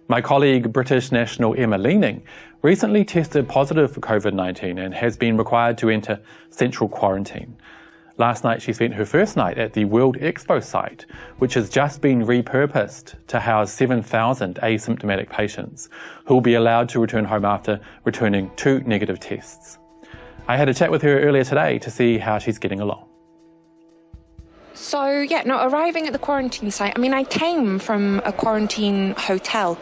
My colleague, British national Emma Leaning, recently tested positive for COVID-19 and has been required to enter central quarantine. Last night she spent her first night at the World Expo site, which has just been repurposed to house 7,000 asymptomatic patients who will be allowed to return home after returning 2 negative tests. I had a chat with her earlier today to see how she's getting along. So, arriving at the quarantine site, I came from a quarantine hotel,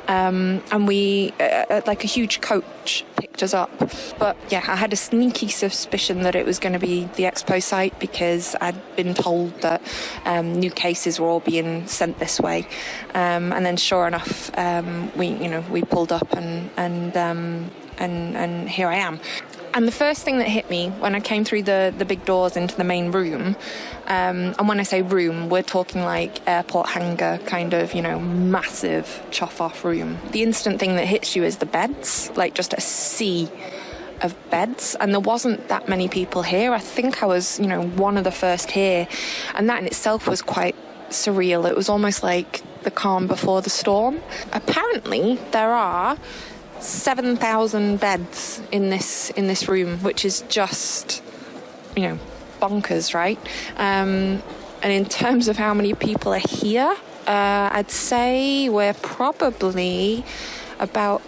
and we, like a huge coach, picked us up. But I had a sneaky suspicion that it was going to be the expo site because I'd been told that new cases were all being sent this way. And then sure enough, we pulled up and here I am. And the first thing that hit me when I came through the big doors into the main room, and when I say room, we're talking like airport hangar kind of, massive chough-off room. The instant thing that hits you is the beds, like just a sea of beds. And there wasn't that many people here. I think I was, one of the first here. And that in itself was quite surreal. It was almost like the calm before the storm. Apparently, there are 7,000 beds in this room, which is just, bonkers, right? And in terms of how many people are here, I'd say we're probably about,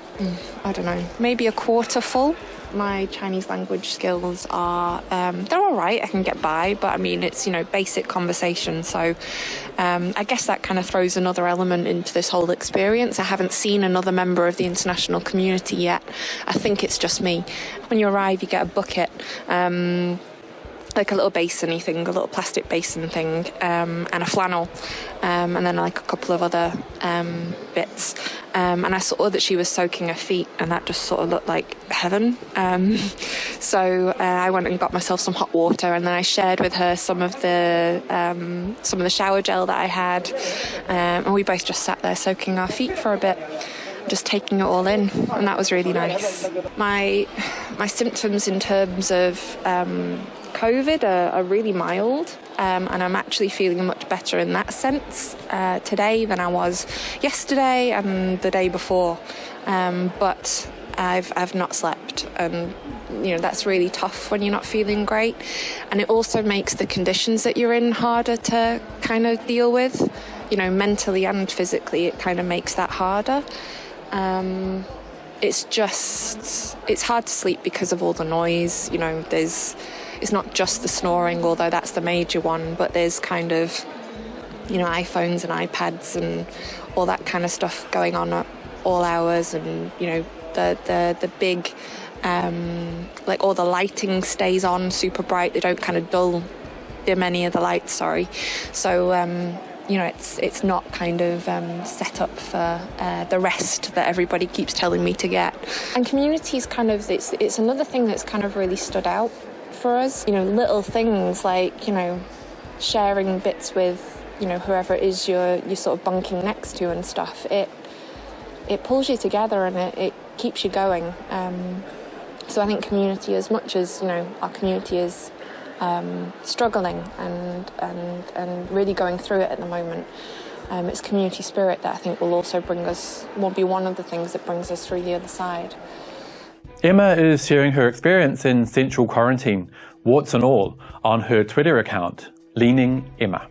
maybe a quarter full. My Chinese language skills are, they're all right, I can get by, but it's, basic conversation. So I guess that kind of throws another element into this whole experience. I haven't seen another member of the international community yet. I think it's just me. When you arrive, you get a bucket, like a little basin-y thing, a little plastic basin thing, and a flannel, and then like a couple of other bits. And I saw that she was soaking her feet, and that just sort of looked like heaven. So I went and got myself some hot water, and then I shared with her some of the shower gel that I had, and we both just sat there soaking our feet for a bit, just taking it all in, and that was really nice. My symptoms in terms of COVID are really mild, and I'm actually feeling much better in that sense today than I was yesterday and the day before. But I've not slept, and that's really tough when you're not feeling great, and it also makes the conditions that you're in harder to kind of deal with, mentally and physically. It kind of makes that harder. It's hard to sleep because of all the noise. It's not just the snoring, although that's the major one, but there's kind of, iPhones and iPads and all that kind of stuff going on at all hours, and, the big, like all the lighting stays on super bright. They don't kind of dim any of the lights, sorry. So, it's not kind of set up for the rest that everybody keeps telling me to get. And community's kind of, it's another thing that's kind of really stood out for us. Little things like, sharing bits with, whoever it is you're sort of bunking next to and stuff. It pulls you together, and it keeps you going. So I think community, as much as, our community is struggling and really going through it at the moment, it's community spirit that I think will be one of the things that brings us through the other side. Emma is sharing her experience in central quarantine, warts and all, on her Twitter account, Leaning Emma.